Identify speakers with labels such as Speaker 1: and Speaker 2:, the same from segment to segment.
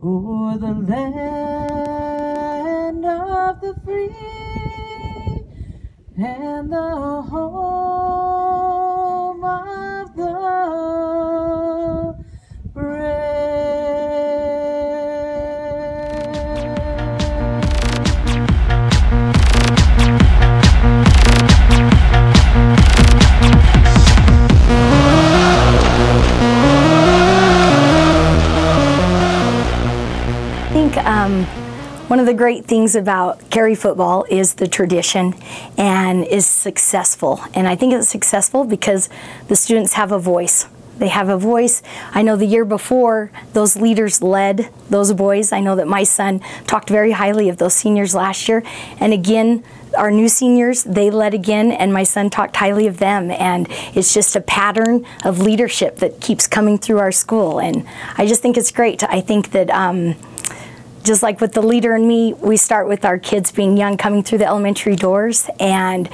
Speaker 1: o'er the land of the free and the home of the brave.
Speaker 2: I think one of the great things about Carey football is the tradition and is successful. And I think it's successful because the students have a voice. They have a voice. I know the year before, those leaders led those boys. I know that my son talked very highly of those seniors last year. And again, our new seniors, they led again, and my son talked highly of them. And it's just a pattern of leadership that keeps coming through our school. And I just think it's great. I think that just like with the leader in me, we start with our kids being young, coming through the elementary doors, and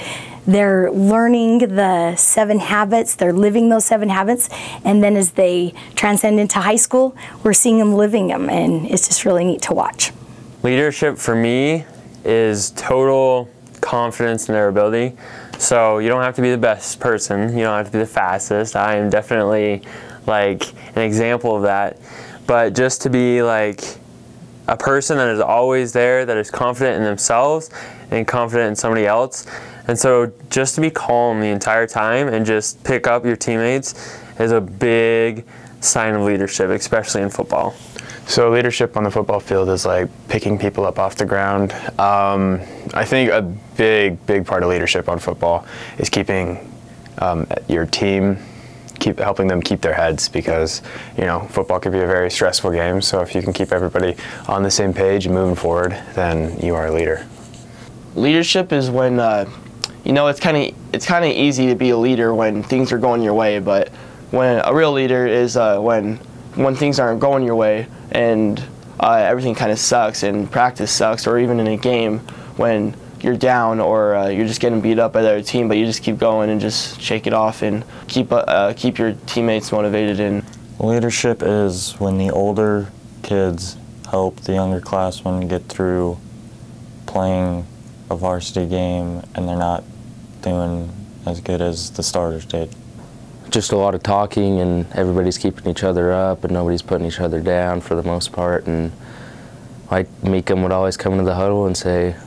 Speaker 2: they're learning the 7 habits, they're living those 7 habits, and then as they transcend into high school, we're seeing them living them, and it's just really neat to watch.
Speaker 3: Leadership for me is total confidence in their ability. So you don't have to be the best person, you don't have to be the fastest. I am definitely like an example of that, but just to be like a person that is always there, that is confident in themselves and confident in somebody else. And so just to be calm the entire time and just pick up your teammates is a big sign of leadership, especially in football.
Speaker 4: So leadership on the football field is like picking people up off the ground. I think a big part of leadership on football is keeping your team, helping them keep their heads, because you know football can be a very stressful game. So if you can keep everybody on the same page and moving forward, then you are a leader.
Speaker 5: Leadership is when you know, it's kind of easy to be a leader when things are going your way, but when a real leader is when things aren't going your way and everything kind of sucks and practice sucks, or even in a game when you're down or you're just getting beat up by the other team, but you just keep going and just shake it off and keep your teammates motivated. And
Speaker 6: leadership is when the older kids help the younger classmen get through playing a varsity game and they're not doing as good as the starters did.
Speaker 7: Just a lot of talking, and everybody's keeping each other up and nobody's putting each other down for the most part. And like Meekum would always come into the huddle and say,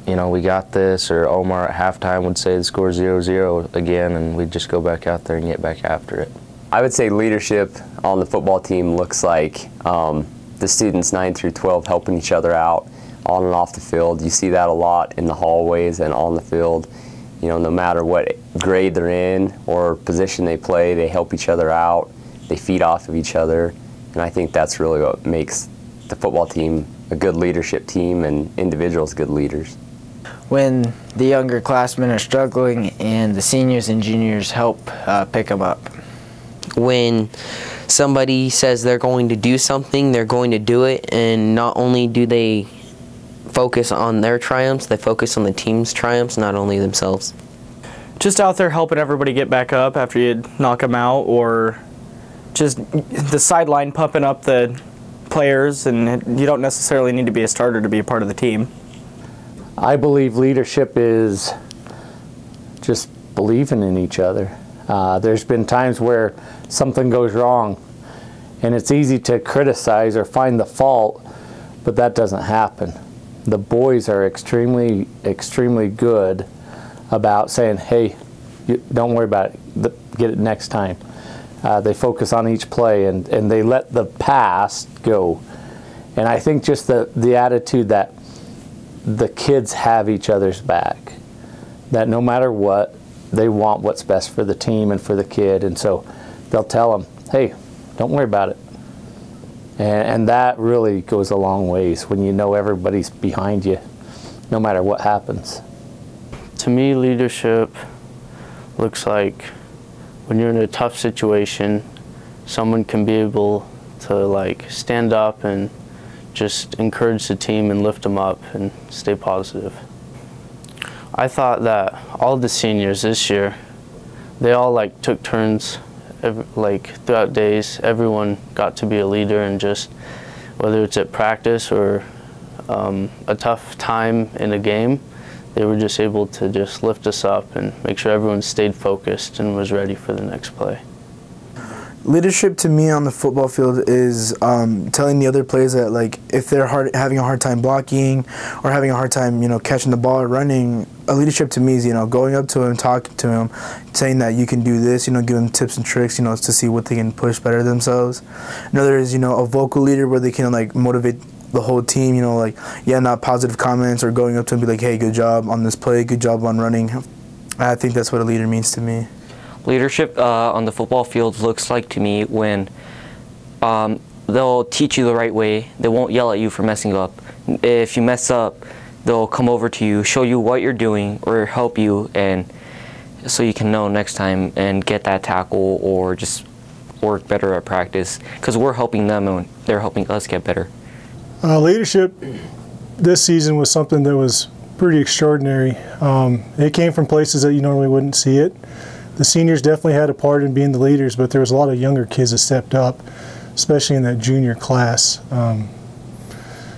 Speaker 7: you know, we got this, or Omar at halftime would say the score 0-0 again, and we'd just go back out there and get back after it.
Speaker 8: I would say leadership on the football team looks like the students 9 through 12 helping each other out on and off the field. You see that a lot in the hallways and on the field. You know, no matter what grade they're in or position they play, they help each other out, they feed off of each other, and I think that's really what makes the football team a good leadership team and individuals good leaders.
Speaker 9: When the younger classmen are struggling and the seniors and juniors help pick them up.
Speaker 10: When somebody says they're going to do something, they're going to do it, and not only do they focus on their triumphs, they focus on the team's triumphs, not only themselves.
Speaker 11: Just out there helping everybody get back up after you knock them out, or just the sideline pumping up the players, and you don't necessarily need to be a starter to be a part of the team.
Speaker 12: I believe leadership is just believing in each other. There's been times where something goes wrong, and it's easy to criticize or find the fault, but that doesn't happen. The boys are extremely good about saying, hey, don't worry about it, get it next time. They focus on each play, and they let the past go. And I think just the attitude that the kids have each other's back, that no matter what, they want what's best for the team and for the kid, and so they'll tell them, hey, don't worry about it. And that really goes a long ways when you know everybody's behind you, no matter what happens.
Speaker 13: To me, leadership looks like when you're in a tough situation, someone can be able to like stand up and just encourage the team and lift them up and stay positive. I thought that all the seniors this year, they all like took turns throughout days. Everyone got to be a leader and just whether it's at practice or a tough time in a game, they were just able to just lift us up and make sure everyone stayed focused and was ready for the next play.
Speaker 14: Leadership to me on the football field is telling the other players that, like, if they're having a hard time blocking or having a hard time, catching the ball or running, leadership to me is, going up to him, talking to him, saying that you can do this, give them tips and tricks, to see what they can push better themselves. Another is, a vocal leader where they can, like, motivate the whole team, not positive comments or going up to him and be like, hey, good job on this play, good job on running. I think that's what a leader means to me.
Speaker 15: Leadership on the football field looks like to me when they'll teach you the right way. They won't yell at you for messing up. If you mess up, they'll come over to you, show you what you're doing, or help you, and so you can know next time and get that tackle or just work better at practice, because we're helping them and they're helping us get better.
Speaker 16: Leadership this season was something that was pretty extraordinary. It came from places that you normally wouldn't see it. The seniors definitely had a part in being the leaders, but there was a lot of younger kids that stepped up, especially in that junior class.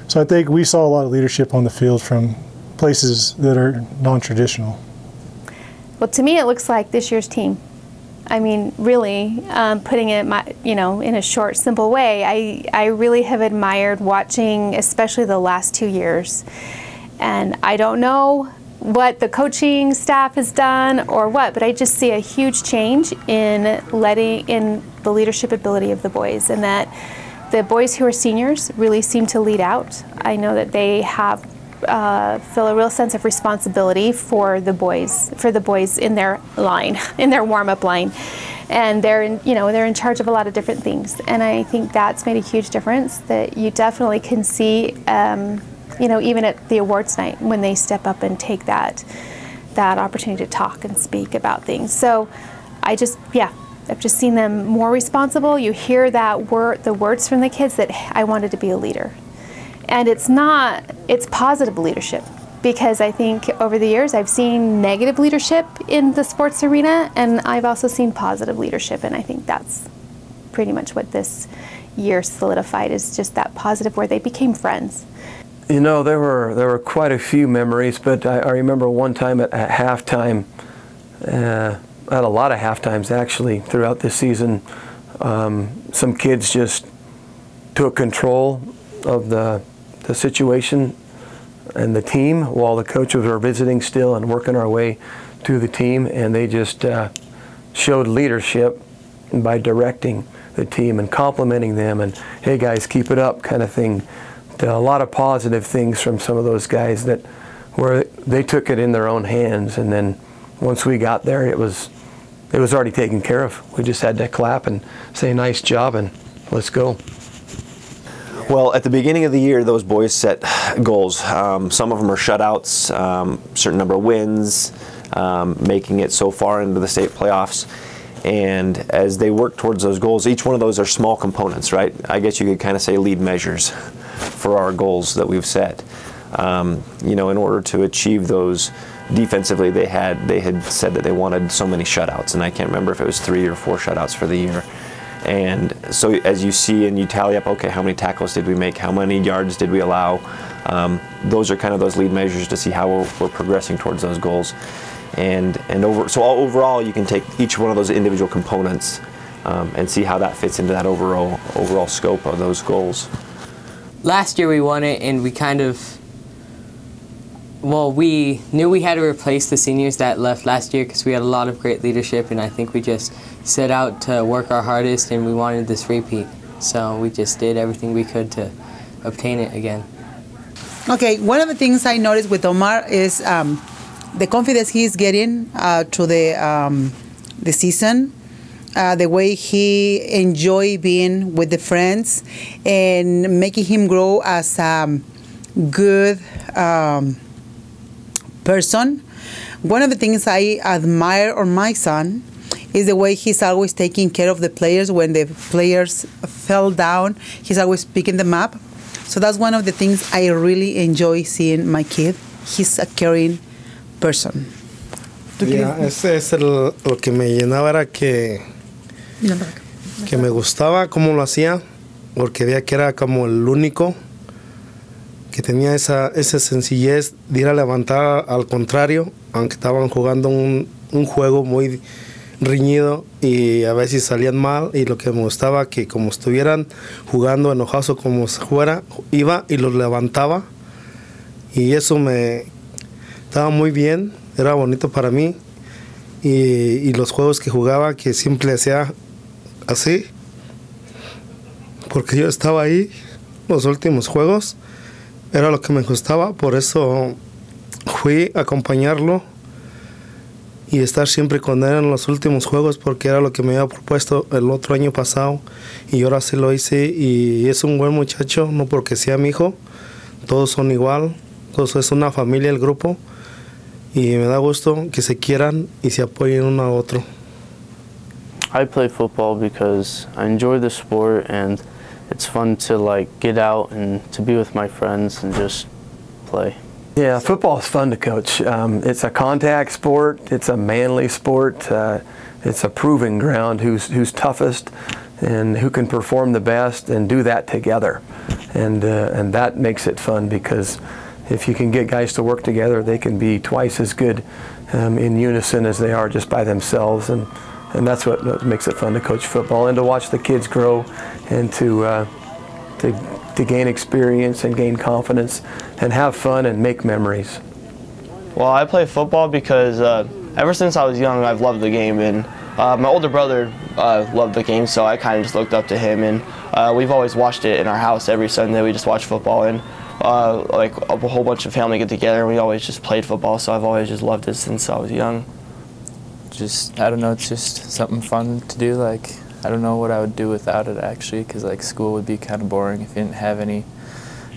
Speaker 16: So I think we saw a lot of leadership on the field from places that are non-traditional.
Speaker 17: Well, to me, it looks like this year's team. I mean, really, putting it, in a short, simple way, I really have admired watching, especially the last 2 years. And I don't know what the coaching staff has done or what, but I just see a huge change in the leadership ability of the boys, and that the boys who are seniors really seem to lead out. I know that they have feel a real sense of responsibility for the boys in their line, in their warm-up line, and they're in charge of a lot of different things. And I think that's made a huge difference that you definitely can see, even at the awards night when they step up and take that opportunity to talk and speak about things. So I've just seen them more responsible. You hear the words from the kids that I wanted to be a leader. And it's positive leadership, because I think over the years I've seen negative leadership in the sports arena, and I've also seen positive leadership, and I think that's pretty much what this year solidified, is just that positive where they became friends.
Speaker 18: There were quite a few memories, but I remember one time at halftime, at a lot of halftimes actually throughout this season, some kids just took control of the situation and the team while the coaches were visiting still and working our way through the team, and they just showed leadership by directing the team and complimenting them and, hey guys, keep it up kind of thing. A lot of positive things from some of those guys where they took it in their own hands, and then once we got there it was already taken care of. We just had to clap and say nice job and let's go.
Speaker 19: Well, at the beginning of the year, those boys set goals. Some of them are shutouts, certain number of wins, making it so far into the state playoffs. And as they work towards those goals, each one of those are small components, right? I guess you could kind of say lead measures for our goals that we've set. In order to achieve those defensively, they had said that they wanted so many shutouts, and I can't remember if it was 3 or 4 shutouts for the year. And so as you see and you tally up, okay, how many tackles did we make? How many yards did we allow? Those are kind of those lead measures to see how we're progressing towards those goals. So overall, you can take each one of those individual components and see how that fits into that overall scope of those goals.
Speaker 20: Last year we won it, and we knew we had to replace the seniors that left last year because we had a lot of great leadership, and I think we just set out to work our hardest, and we wanted this repeat. So we just did everything we could to obtain it again.
Speaker 21: Okay, one of the things I noticed with Omar is the confidence he's getting to the season, the way he enjoy being with the friends, and making him grow as a good person. One of the things I admire on my son is the way he's always taking care of the players. When the players fell down, he's always picking them up. So that's one of the things I really enjoy seeing my kid. He's a caring person.
Speaker 22: Ese es lo que me llenaba, era que me gustaba cómo lo hacía, porque veía que era como el único que tenía esa sencillez de ir a levantar al contrario, aunque estaban jugando un juego muy riñido y a veces salían mal, y lo que me gustaba que como estuvieran jugando enojados o como fuera, iba y los levantaba, y eso me estaba muy bien, era bonito para mí, y los juegos que jugaba que siempre hacía así, porque yo estaba ahí los últimos juegos, era lo que me gustaba, por eso fui a acompañarlo y estar siempre con él en los últimos juegos, porque era lo que me había propuesto el otro año pasado, y ahora sí lo hice, y es un buen muchacho, no porque sea mi hijo, todos son igual, todos es una familia el grupo, y me da gusto que se quieran y se apoyen uno a otro.
Speaker 13: I play football because I enjoy the sport and it's fun to like get out and to be with my friends and just play.
Speaker 18: Yeah, football is fun to coach. It's a contact sport. It's a manly sport. It's a proving ground who's toughest and who can perform the best and do that together. And that makes it fun, because if you can get guys to work together, they can be twice as good in unison as they are just by themselves. And that's what makes it fun to coach football and to watch the kids grow and to gain experience and gain confidence and have fun and make memories.
Speaker 5: Well, I play football because ever since I was young, I've loved the game, and my older brother loved the game, so I kind of just looked up to him, and we've always watched it in our house every Sunday. We just watch football, and like a whole bunch of family get together, and we always just played football, so I've always just loved it since I was young.
Speaker 1: I don't know, it's just something fun to do. Like, I don't know what I would do without it, actually, because like school would be kind of boring if you didn't have any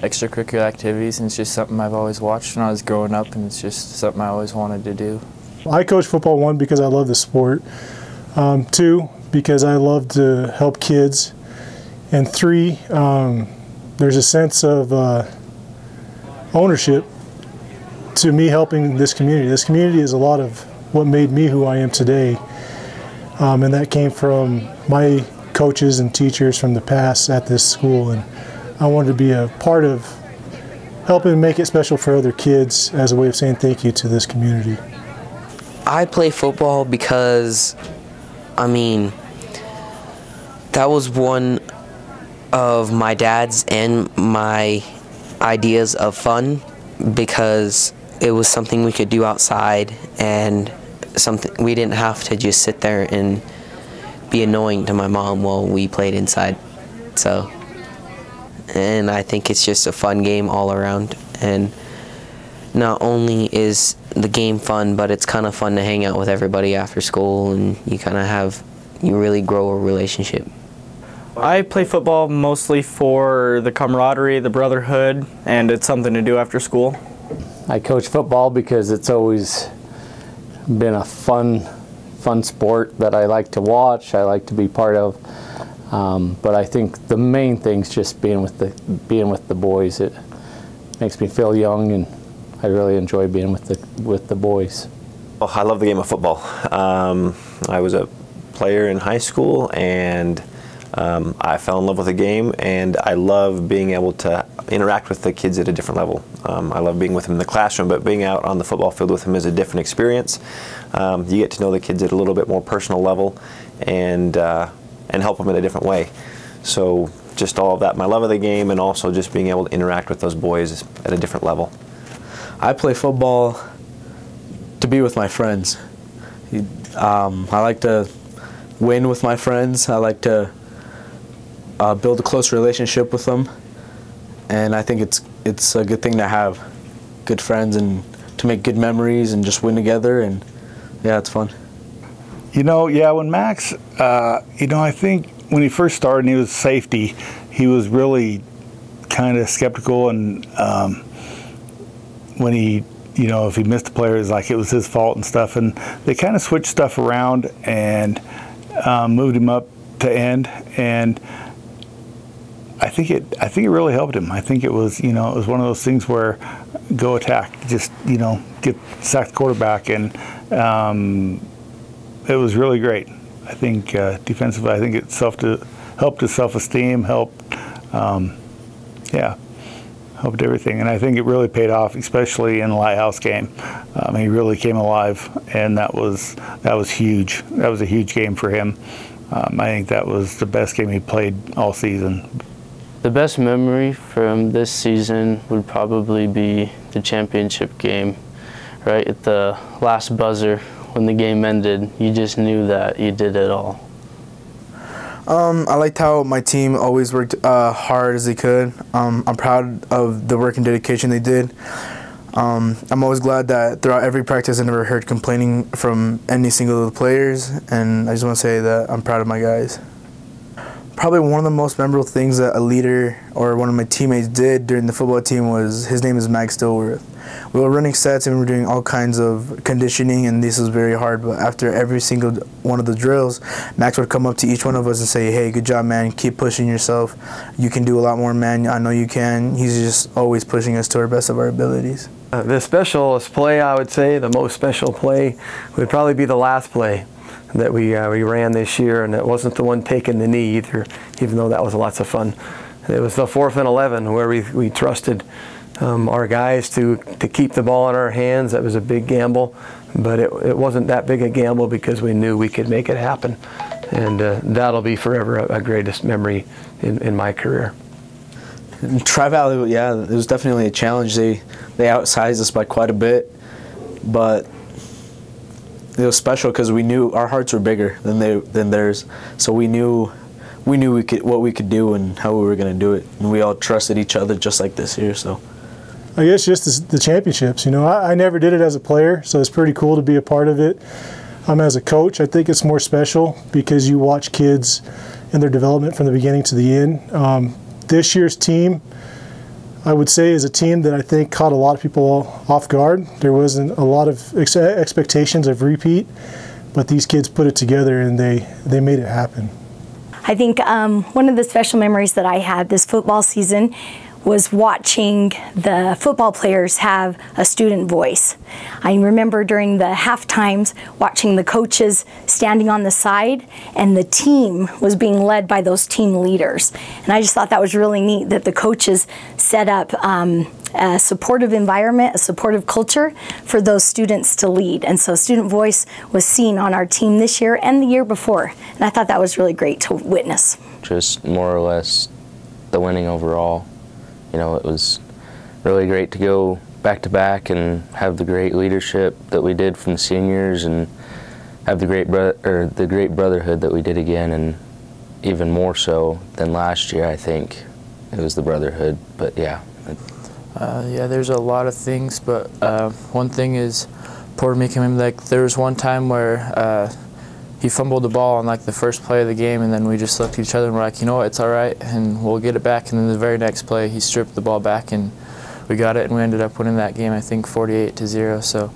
Speaker 1: extracurricular activities, and it's just something I've always watched when I was growing up, and it's just something I always wanted to do.
Speaker 16: I coach football, 1, because I love the sport, 2, because I love to help kids, and 3, there's a sense of ownership to me helping this community. This community is a lot of what made me who I am today. And that came from my coaches and teachers from the past at this school, and I wanted to be a part of helping make it special for other kids as a way of saying thank you to this community.
Speaker 10: I play football because, I mean, that was one of my dad's and my ideas of fun, because it was something we could do outside and something we didn't have to just sit there and be annoying to my mom while we played inside. So, and I think it's just a fun game all around, and not only is the game fun, but it's kind of fun to hang out with everybody after school, and you really grow a relationship.
Speaker 11: I play football mostly for the camaraderie, the brotherhood, and it's something to do after school.
Speaker 12: I coach football because it's always been a fun sport that I like to watch, I like to be part of. But I think the main thing's just being with the boys. It makes me feel young, and I really enjoy being with the boys.
Speaker 19: Oh, I love the game of football. I was a player in high school, and I fell in love with the game, and I love being able to interact with the kids at a different level. I love being with them in the classroom, but being out on the football field with them is a different experience. You get to know the kids at a little bit more personal level, and help them in a different way. So just all of that, my love of the game, and also just being able to interact with those boys at a different level.
Speaker 2: I play football to be with my friends. I like to win with my friends. I like to build a close relationship with them, and I think it's a good thing to have good friends and to make good memories and just win together, and yeah, it's fun.
Speaker 23: You know, yeah, when Max, you know, I think when he first started and he was safety, he was really kind of skeptical, and when he, you know, if he missed a player, it's like it was his fault and stuff, and they kind of switched stuff around and moved him up to end, and I think it really helped him. I think it was, you know, it was one of those things where go attack, just, you know, get sack the quarterback, and it was really great. I think defensively, I think it helped his self-esteem, helped Yeah, helped everything. And I think it really paid off, especially in the Lighthouse game. He really came alive, and that was huge. That was a huge game for him. I think that was the best game he played all season.
Speaker 13: The best memory from this season would probably be the championship game, right at the last buzzer when the game ended. You just knew that you did it all.
Speaker 14: I liked how my team always worked hard as they could. I'm proud of the work and dedication they did. I'm always glad that throughout every practice I never heard complaining from any single of the players, and I just want to say that I'm proud of my guys. Probably one of the most memorable things that a leader or one of my teammates did during the football team was, his name is Max Dilworth. We were running sets and we were doing all kinds of conditioning, and this was very hard, but after every single one of the drills, Max would come up to each one of us and say, hey, good job, man, keep pushing yourself. You can do a lot more, man, I know you can. He's just always pushing us to our best of our abilities.
Speaker 18: The specialist play, I would say, the most special play would probably be the last play that we ran this year, and it wasn't the one taking the knee either, even though that was lots of fun. It was the 4th and 11 where we trusted our guys to keep the ball in our hands. That was a big gamble, but it wasn't that big a gamble because we knew we could make it happen. And that'll be forever a greatest memory in my career.
Speaker 2: Tri-Valley, yeah, it was definitely a challenge. They outsized us by quite a bit, but it was special because we knew our hearts were bigger than theirs. So we knew what we could do and how we were going to do it, and we all trusted each other just like this year. So
Speaker 16: I guess just the championships. You know, I never did it as a player, so it's pretty cool to be a part of it. As a coach, I think it's more special because you watch kids and their development from the beginning to the end. This year's team, I would say, is a team that I think caught a lot of people off guard. There wasn't a lot of expectations of repeat, but these kids put it together and they made it happen.
Speaker 3: I think one of the special memories that I had this football season was watching the football players have a student voice. I remember during the half times watching the coaches standing on the side, and the team was being led by those team leaders. And I just thought that was really neat that the coaches set up a supportive environment, a supportive culture for those students to lead. And so student voice was seen on our team this year and the year before. And I thought that was really great to witness.
Speaker 7: Just more or less the winning overall. You know, it was really great to go back-to-back and have the great leadership that we did from the seniors, and have the great brotherhood that we did again, and even more so than last year. I think it was the brotherhood. But yeah.
Speaker 1: Yeah, there's a lot of things, but one thing is, Porter making him, like, there was one time where he fumbled the ball on like the first play of the game, and then we just looked at each other and we're like, you know what, it's all right, and we'll get it back. And then the very next play, he stripped the ball back and we got it, and we ended up winning that game, I think 48-0. So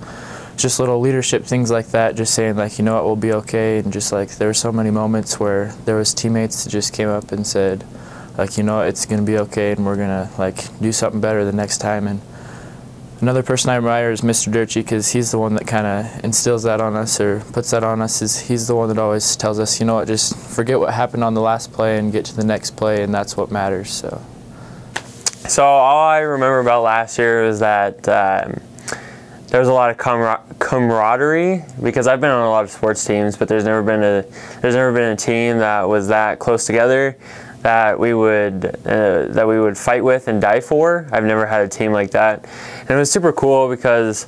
Speaker 1: just little leadership things like that, just saying like, you know what, we'll be okay. And just like, there were so many moments where there was teammates that just came up and said, like, you know, it's gonna be okay, and we're gonna like do something better the next time. And another person I admire is Mr. Dirchie, because he's the one that kind of instills that on us, or puts that on us. He's the one that always tells us, you know what, just forget what happened on the last play and get to the next play, and that's what matters. So
Speaker 4: all I remember about last year was that there was a lot of camaraderie, because I've been on a lot of sports teams, but there's never been a team that was that close together, that we would fight with and die for. I've never had a team like that, and it was super cool because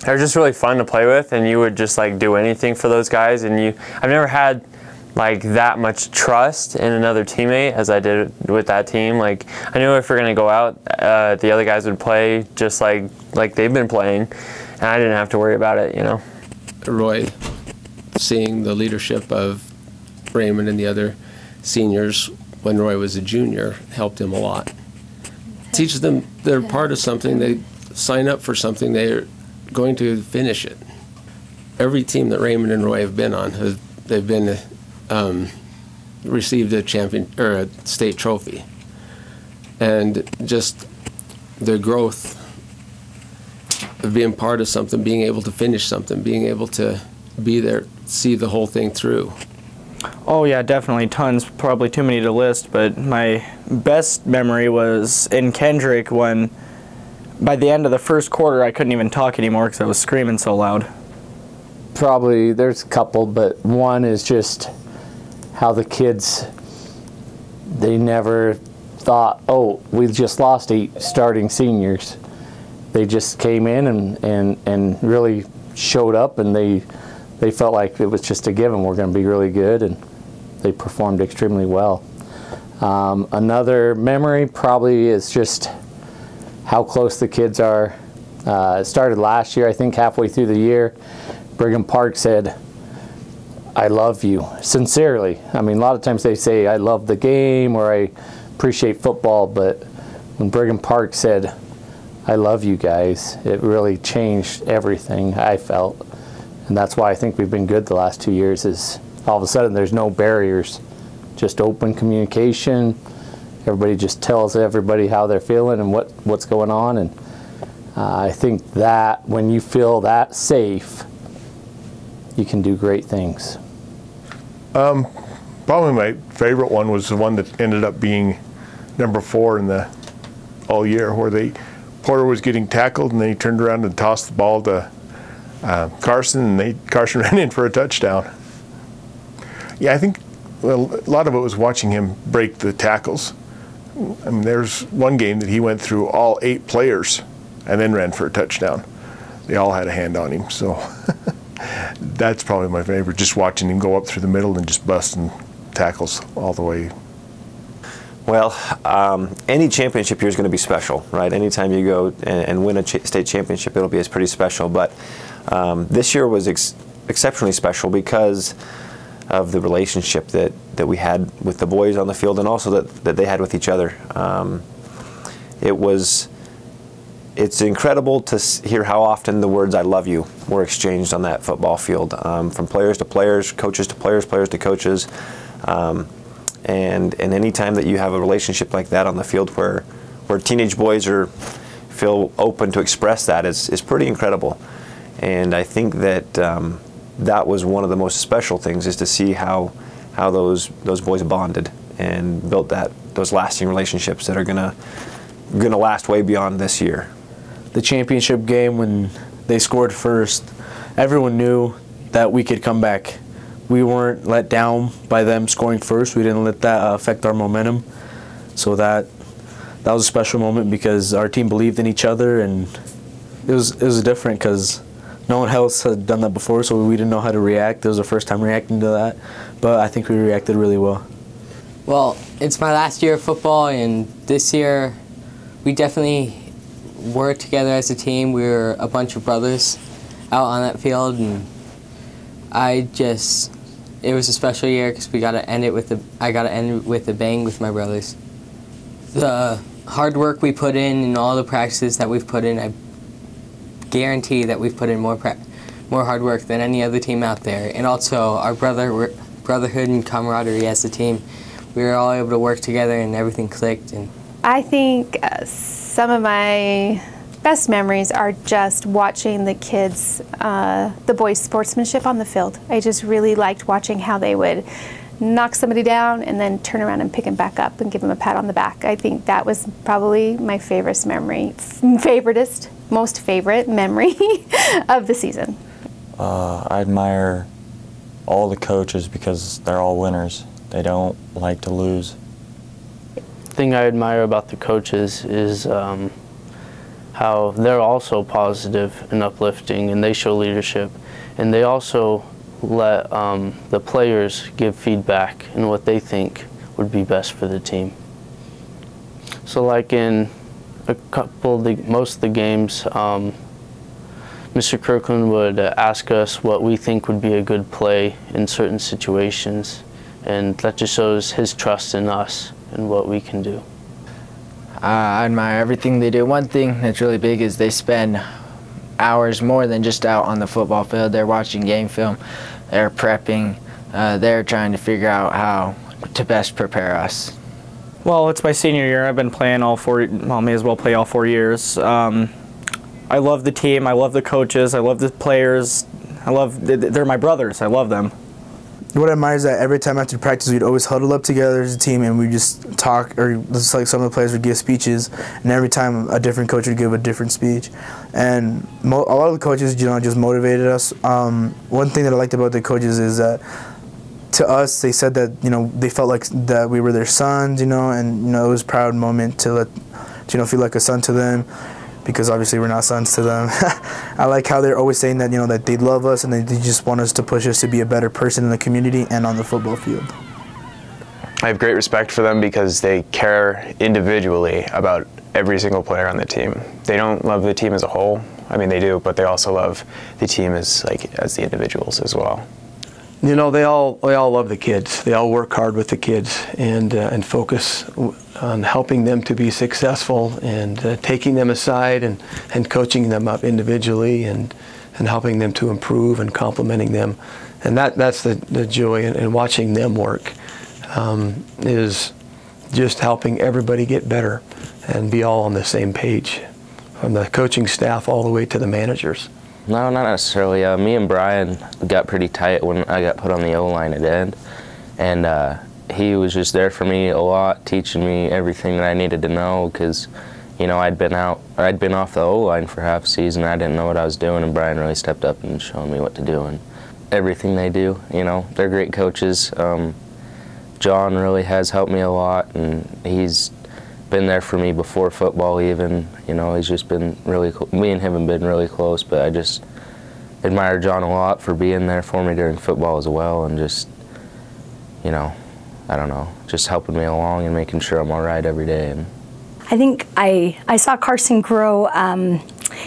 Speaker 4: they were just really fun to play with, and you would just like do anything for those guys. And I've never had like that much trust in another teammate as I did with that team. Like, I knew if we're gonna go out, the other guys would play just like they've been playing, and I didn't have to worry about it, you know.
Speaker 6: Roy, seeing the leadership of Raymond and the other seniors when Roy was a junior helped him a lot. Teaches them they're part of something, they sign up for something, they're going to finish it. Every team that Raymond and Roy have been on, they've been received a champion or a state trophy, and just their growth of being part of something, being able to finish something, being able to be there, see the whole thing through.
Speaker 11: Oh yeah, definitely tons. Probably too many to list, but my best memory was in Kendrick when by the end of the first quarter I couldn't even talk anymore because I was screaming so loud.
Speaker 12: Probably there's a couple, but one is just how the kids, they never thought, oh, we just lost 8 starting seniors. They just came in and really showed up, and they felt like it was just a given. We're going to be really good, and they performed extremely well. Another memory probably is just how close the kids are. It started last year, I think halfway through the year. Brigham Park said, I love you, sincerely. I mean, a lot of times they say, I love the game or I appreciate football, but when Brigham Park said, I love you guys, it really changed everything, I felt. And that's why I think we've been good the last 2 years, is all of a sudden there's no barriers, just open communication. Everybody just tells everybody how they're feeling and what's going on. And I think that when you feel that safe, you can do great things.
Speaker 8: Probably my favorite one was the one that ended up being number 4 in the all year, where Porter was getting tackled and then he turned around and tossed the ball to Carson, and Carson ran in for a touchdown. Yeah, I think a lot of it was watching him break the tackles. I mean, there's one game that he went through all 8 players and then ran for a touchdown. They all had a hand on him, so that's probably my favorite, just watching him go up through the middle and just busting tackles all the way.
Speaker 19: Well, any championship year is going to be special, right? Anytime you go and win a state championship, it'll be pretty special. But this year was exceptionally special because of the relationship that we had with the boys on the field, and also that they had with each other. It's incredible to hear how often the words "I love you" were exchanged on that football field, from players to players, coaches to players, players to coaches. And any time that you have a relationship like that on the field where teenage boys feel open to express that is pretty incredible. And I think that that was one of the most special things, is to see how those boys bonded and built those lasting relationships that are gonna last way beyond this year.
Speaker 2: The championship game, when they scored first, everyone knew that we could come back. We weren't let down by them scoring first. We didn't let that affect our momentum. So that was a special moment because our team believed in each other, and it was different because no one else had done that before, so we didn't know how to react. It was our first time reacting to that, but I think we reacted really well.
Speaker 20: Well, it's my last year of football, and this year we definitely worked together as a team. We were a bunch of brothers out on that field, and it was a special year because I got to end it with a bang with my brothers. The hard work we put in and all the practices that we've put in, I guarantee that we've put in more hard work than any other team out there. And also our brotherhood and camaraderie as a team. We were all able to work together and everything clicked. And
Speaker 17: I think some of my best memories are just watching the kids, the boys' sportsmanship on the field. I just really liked watching how they would knock somebody down and then turn around and pick them back up and give them a pat on the back. I think that was probably my most favorite memory of the season.
Speaker 9: I admire all the coaches because they're all winners. They don't like to lose.
Speaker 13: The thing I admire about the coaches is how they're also positive and uplifting, and they show leadership, and they also let the players give feedback and what they think would be best for the team. So like in most of the games, Mr. Kirkland would ask us what we think would be a good play in certain situations, and that just shows his trust in us and what we can do.
Speaker 15: I admire everything they do. One thing that's really big is they spend hours more than just out on the football field. They're watching game film, they're prepping, they're trying to figure out how to best prepare us.
Speaker 11: Well, it's my senior year. I've been playing all 4, well, may as well play all 4 years. I love the team, I love the coaches, I love the players, they're my brothers, I love them.
Speaker 14: what I admire is that every time after practice we'd always huddle up together as a team and we just talk, or just like some of the players would give speeches, and every time a different coach would give a different speech, and a lot of the coaches, you know, just motivated us. One thing that I liked about the coaches is that to us they said that, you know, they felt like that we were their sons, you know, and, you know, it was a proud moment to feel like a son to them, because obviously we're not sons to them. I like how they're always saying that, you know, that they love us and they just want us to push us to be a better person in the community and on the football field.
Speaker 5: I have great respect for them because they care individually about every single player on the team. They don't love the team as a whole. I mean, they do, but they also love the team as the individuals as well.
Speaker 18: You know, they all love the kids. They all work hard with the kids and focus on helping them to be successful and taking them aside and coaching them up individually and helping them to improve and complimenting them. And that's the joy in watching them work, is just helping everybody get better and be all on the same page, from the coaching staff all the way to the managers.
Speaker 7: No, not necessarily. Me and Brian got pretty tight when I got put on the O-line at end, and he was just there for me a lot, teaching me everything that I needed to know, because, you know, I'd been off the O-line for half a season. I didn't know what I was doing, and Brian really stepped up and showed me what to do and everything they do. You know, they're great coaches. John really has helped me a lot, and he's been there for me before football even. You know, he's just been really me and him have been really close, but I just admire John a lot for being there for me during football as well, and just, you know, I don't know, just helping me along and making sure I'm all right every day. And
Speaker 3: I think I saw Carson grow.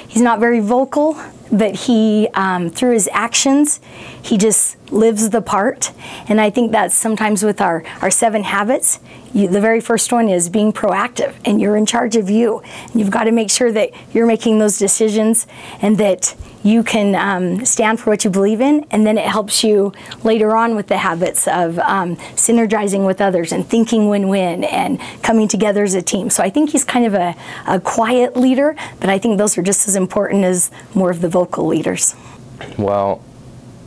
Speaker 3: He's not very vocal, but he, through his actions, he just lives the part. And I think that's sometimes with our 7 habits. The very first one is being proactive, and you're in charge of you. And you've got to make sure that you're making those decisions and that you can stand for what you believe in, and then it helps you later on with the habits of synergizing with others and thinking win-win and coming together as a team. So I think he's kind of a quiet leader, but I think those are just as important as more of the vocal leaders.
Speaker 7: Well,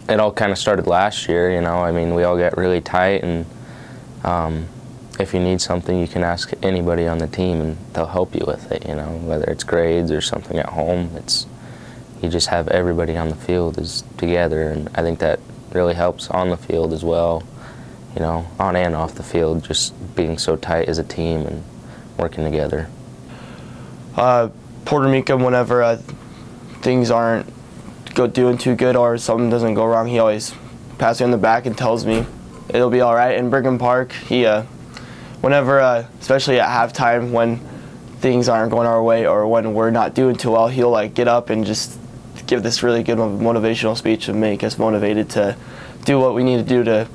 Speaker 7: it all kind of started last year, you know. I mean, we all got really tight, and if you need something, you can ask anybody on the team and they'll help you with it, you know, whether it's grades or something at home. You just have everybody on the field together, and I think that really helps on the field as well, you know, on and off the field, just being so tight as a team and working together.
Speaker 21: Puerto Rico, whenever things aren't doing too good or something doesn't go wrong, he always passes me on the back and tells me it'll be all right. In Brigham Park, he, whenever, especially at halftime, when things aren't going our way or when we're not doing too well, he'll like get up and just give this really good motivational speech and make us motivated to do what we need to do to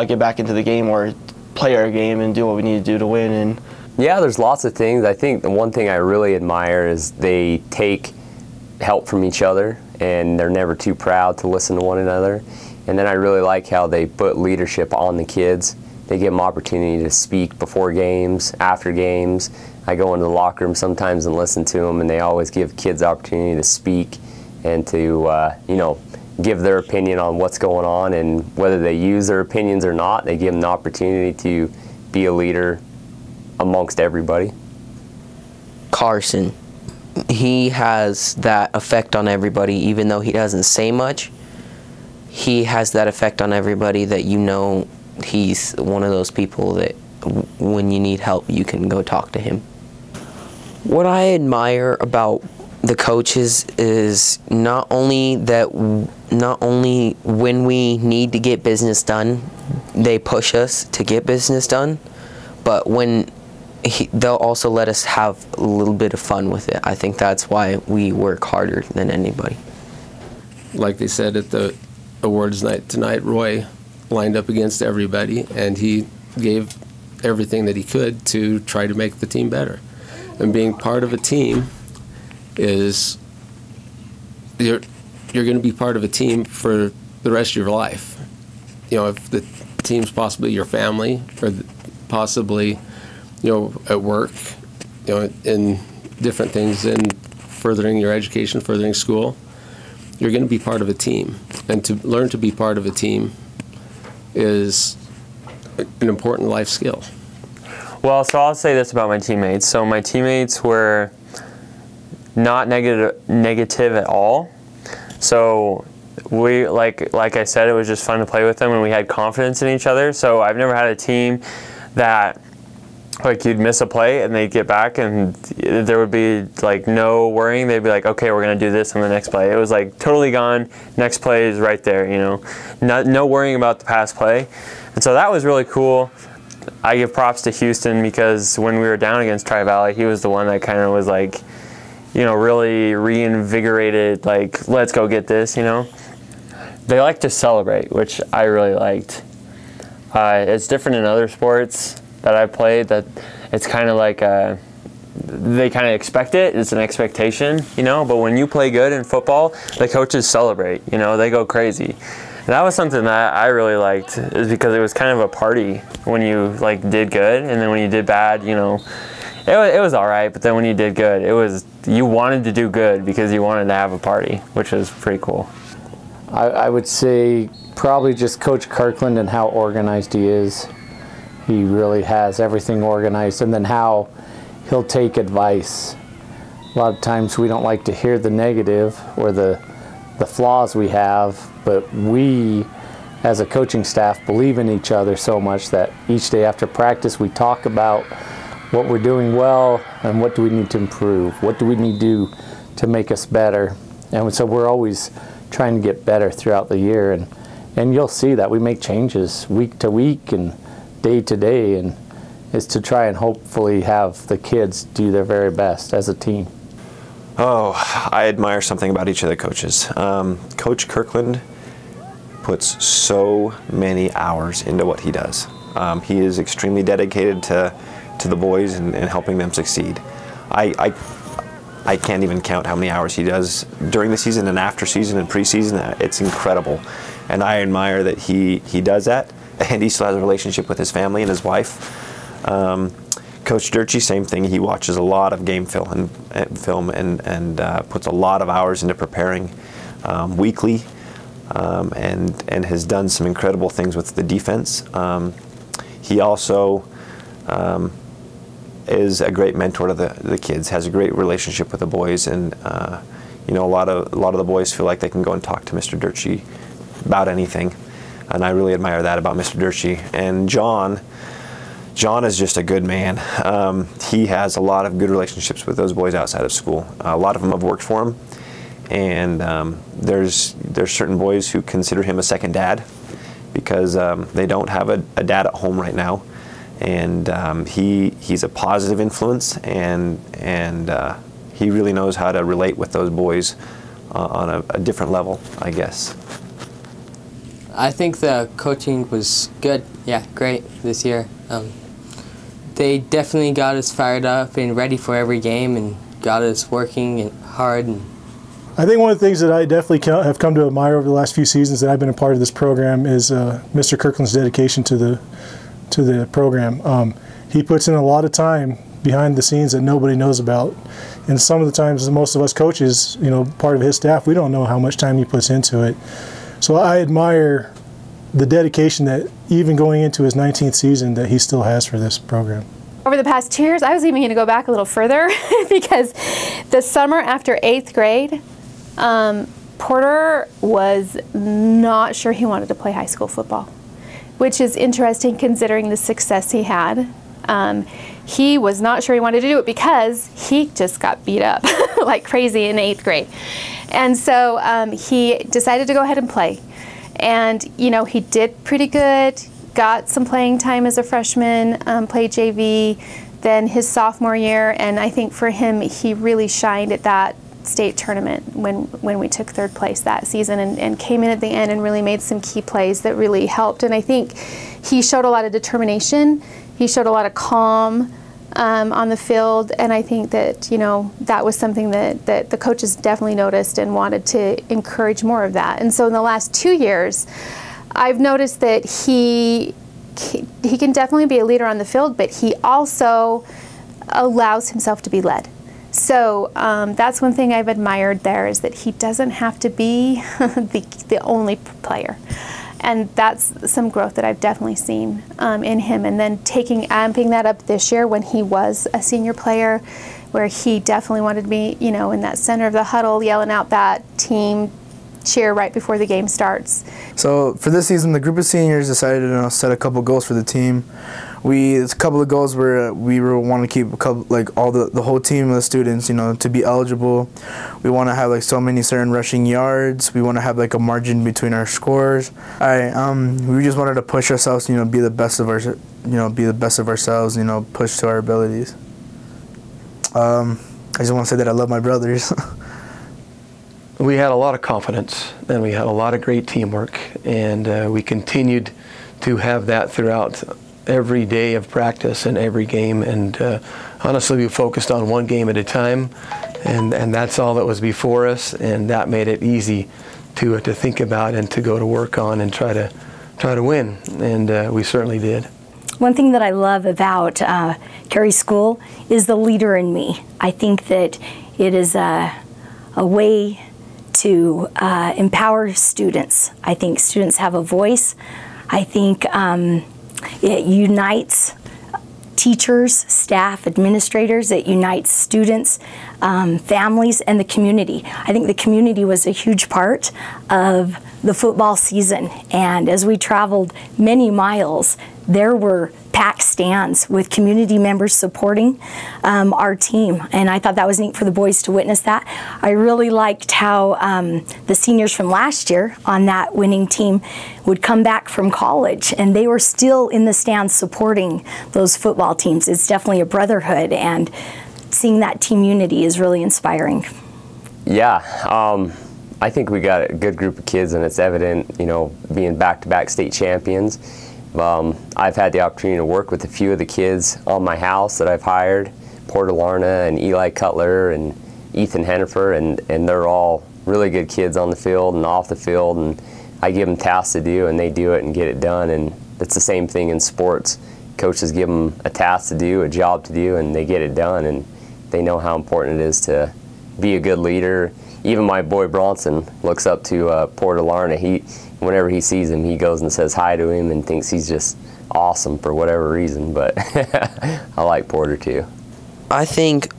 Speaker 21: get back into the game or play our game and do what we need to do to win. And
Speaker 22: yeah, there's lots of things. I think the one thing I really admire is they take help from each other, and they're never too proud to listen to one another. And then I really like how they put leadership on the kids. They give them opportunity to speak before games, after games. I go into the locker room sometimes and listen to them, and they always give kids opportunity to speak and to, you know, give their opinion on what's going on, and whether they use their opinions or not, they give them the opportunity to be a leader amongst everybody.
Speaker 10: Carson, he has that effect on everybody, even though he doesn't say much. He has that effect on everybody that, you know, he's one of those people that when you need help, you can go talk to him. What I admire about the coaches is not only when we need to get business done, they push us to get business done, but when they'll also let us have a little bit of fun with it. I think that's why we work harder than anybody.
Speaker 6: Like they said at the awards night tonight, Roy lined up against everybody, and he gave everything that he could to try to make the team better. And being part of a team is you're going to be part of a team for the rest of your life. You know, if the team's possibly your family, or possibly, you know, at work, you know, in different things, in furthering your education, furthering school, you're going to be part of a team. And to learn to be part of a team is an important life skill.
Speaker 4: Well, so I'll say this about my teammates. So my teammates were not negative at all. So we, like I said, it was just fun to play with them, and we had confidence in each other. So I've never had a team that, like, you'd miss a play and they'd get back and there would be like no worrying. They'd be like, okay, we're gonna do this on the next play. It was like totally gone. Next play is right there, you know. No worrying about the past play. And so that was really cool. I give props to Houston because when we were down against Tri-Valley, he was the one that kind of was like, you know, really reinvigorated, like, let's go get this, you know. They like to celebrate, which I really liked. It's different in other sports that I've played, that it's kind of like they kind of expect it. It's an expectation, you know. But when you play good in football, the coaches celebrate, you know. They go crazy. And that was something that I really liked, is because it was kind of a party when you like did good, and then when you did bad, you know, it was all right. But then when you did good, you wanted to do good because you wanted to have a party, which was pretty cool.
Speaker 12: I would say probably just Coach Kirkland and how organized he is. He really has everything organized, and then how he'll take advice. A lot of times we don't like to hear the negative or the flaws we have, but we as a coaching staff believe in each other so much that each day after practice we talk about what we're doing well and what do we need to improve, what do we need to do to make us better. And so we're always trying to get better throughout the year, and you'll see that we make changes week to week and day to day, and is to try and hopefully have the kids do their very best as a team.
Speaker 19: Oh, I admire something about each of the coaches. Coach Kirkland puts so many hours into what he does. He is extremely dedicated to the boys and helping them succeed. I can't even count how many hours he does during the season and after season and preseason. It's incredible, and I admire that he does that. And he still has a relationship with his family and his wife. Coach Durchie, same thing. He watches a lot of game film and puts a lot of hours into preparing weekly, and has done some incredible things with the defense. He also is a great mentor to the kids. Has a great relationship with the boys, and you know, a lot of the boys feel like they can go and talk to Mr. Durchie about anything. And I really admire that about Mr. Durchie. And John is just a good man. He has a lot of good relationships with those boys outside of school. A lot of them have worked for him, and there's certain boys who consider him a second dad because they don't have a dad at home right now, and he's a positive influence, and he really knows how to relate with those boys on a different level, I guess.
Speaker 20: I think the coaching was good. Yeah, great this year. They definitely got us fired up and ready for every game, and got us working hard. And
Speaker 1: I think one of the things that I definitely have come to admire over the last few seasons that I've been a part of this program is Mr. Kirkland's dedication to the program. He puts in a lot of time behind the scenes that nobody knows about, and some of the times most of us coaches, you know, part of his staff, we don't know how much time he puts into it. So I admire the dedication that even going into his 19th season that he still has for this program.
Speaker 17: Over the past 2 years, I was even going to go back a little further because the summer after 8th grade, Porter was not sure he wanted to play high school football, which is interesting considering the success he had. He was not sure he wanted to do it because he just got beat up like crazy in 8th grade. And so he decided to go ahead and play. And, you know, he did pretty good, got some playing time as a freshman, played JV, then his sophomore year, and I think for him, he really shined at that state tournament when we took 3rd place that season, and came in at the end and really made some key plays that really helped. And I think he showed a lot of determination. He showed a lot of calm on the field, and I think that, you know, that was something that the coaches definitely noticed and wanted to encourage more of that. And so in the last 2 years, I've noticed that he can definitely be a leader on the field, but he also allows himself to be led. So that's one thing I've admired there, is that he doesn't have to be the only player. And that's some growth that I've definitely seen in him. And then amping that up this year when he was a senior player, where he definitely wanted to be, you know, in that center of the huddle, yelling out that team cheer right before the game starts.
Speaker 14: So for this season, the group of seniors decided to set a couple goals for the team. It's a couple of goals where we want to keep the whole team of the students, you know, to be eligible. We want to have like so many certain rushing yards. We want to have like a margin between our scores. We just wanted to push ourselves, you know, be the best of ourselves, you know, push to our abilities. I just want to say that I love my brothers.
Speaker 18: We had a lot of confidence, and we had a lot of great teamwork, and we continued to have that throughout every day of practice and every game. And honestly, we focused on one game at a time, and that's all that was before us, and that made it easy to think about and to go to work on and try to win, and we certainly did.
Speaker 3: One thing that I love about Carey School is the leader in me. I think that it is a way to empower students. I think students have a voice. I think it unites teachers, staff, administrators. It unites students, families, and the community. I think the community was a huge part of the football season. And as we traveled many miles, there were packed stands with community members supporting our team. And I thought that was neat for the boys to witness that. I really liked how the seniors from last year on that winning team would come back from college, and they were still in the stands supporting those football teams. It's definitely a brotherhood, and seeing that team unity is really inspiring.
Speaker 22: Yeah, I think we got a good group of kids, and it's evident, you know, being back-to-back state champions. I've had the opportunity to work with a few of the kids on my house that I've hired, Porter Larna and Eli Cutler and Ethan Hennifer, and they're all really good kids on the field and off the field, and I give them tasks to do, and they do it and get it done. And it's the same thing in sports. Coaches give them a task to do, a job to do, and they get it done, and they know how important it is to be a good leader. Even my boy Bronson looks up to Porter Larna. Whenever he sees him, he goes and says hi to him and thinks he's just awesome for whatever reason, but I like Porter too.
Speaker 10: I think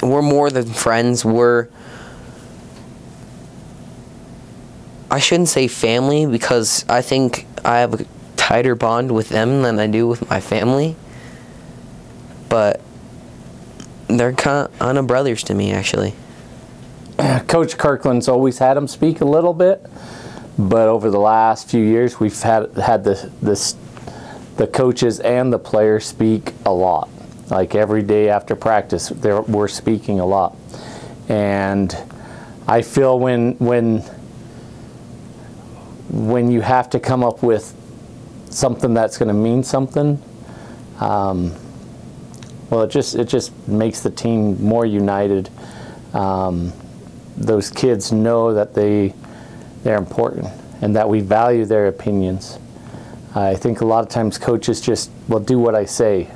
Speaker 10: we're more than friends. I shouldn't say family, because I think I have a tighter bond with them than I do with my family, but they're kind of brothers to me, actually.
Speaker 12: Coach Kirkland's always had him speak a little bit, but over the last few years we've had the coaches and the players speak a lot. Like every day after practice, we're speaking a lot, and I feel when you have to come up with something that's going to mean something, well, it just makes the team more united. Those kids know that they're important and that we value their opinions. I think a lot of times coaches just, well, do what I say.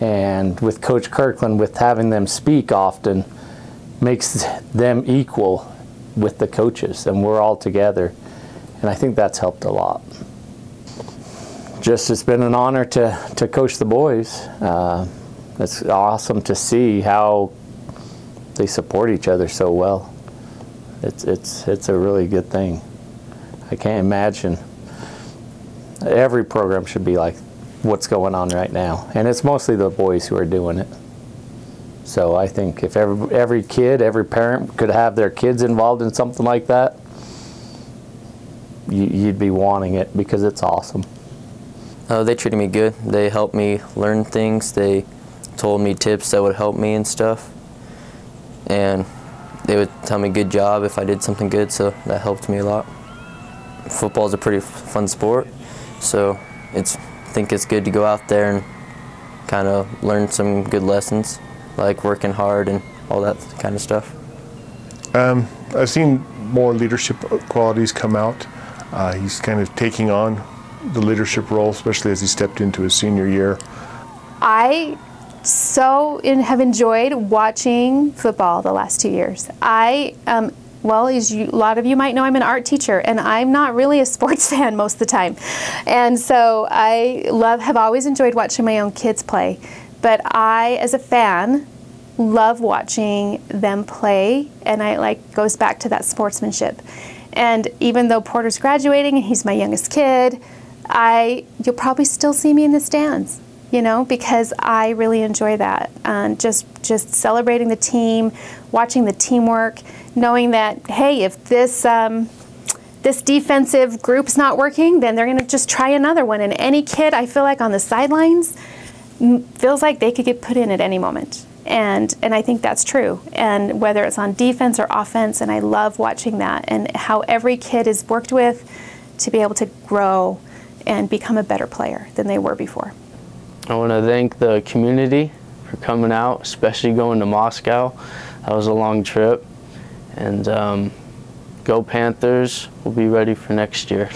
Speaker 12: And with Coach Kirkland, with having them speak often, makes them equal with the coaches, and we're all together. And I think that's helped a lot. Just, it's been an honor to coach the boys. It's awesome to see how they support each other so well. It's a really good thing. I can't imagine. Every program should be like what's going on right now, and it's mostly the boys who are doing it. So I think if every kid, every parent could have their kids involved in something like that, you'd be wanting it, because it's awesome.
Speaker 10: They treated me good. They helped me learn things. They told me tips that would help me and stuff. And they would tell me good job if I did something good, so that helped me a lot. Football is a pretty fun sport, so I think it's good to go out there and kind of learn some good lessons, like working hard and all that kind of stuff.
Speaker 8: I've seen more leadership qualities come out. He's kind of taking on the leadership role, especially as he stepped into his senior year.
Speaker 17: I have enjoyed watching football the last 2 years. I Well, as a lot of you might know, I'm an art teacher, and I'm not really a sports fan most of the time. And so I have always enjoyed watching my own kids play. But I, as a fan, love watching them play, and goes back to that sportsmanship. And even though Porter's graduating and he's my youngest kid, you'll probably still see me in the stands, you know, because I really enjoy that. Just celebrating the team, watching the teamwork, knowing that, hey, if this defensive group's not working, then they're going to just try another one. And any kid, I feel like, on the sidelines feels like they could get put in at any moment. And I think that's true. And whether it's on defense or offense, and I love watching that and how every kid is worked with to be able to grow and become a better player than they were before.
Speaker 13: I want to thank the community for coming out, especially going to Moscow. That was a long trip. And go Panthers. We'll be ready for next year.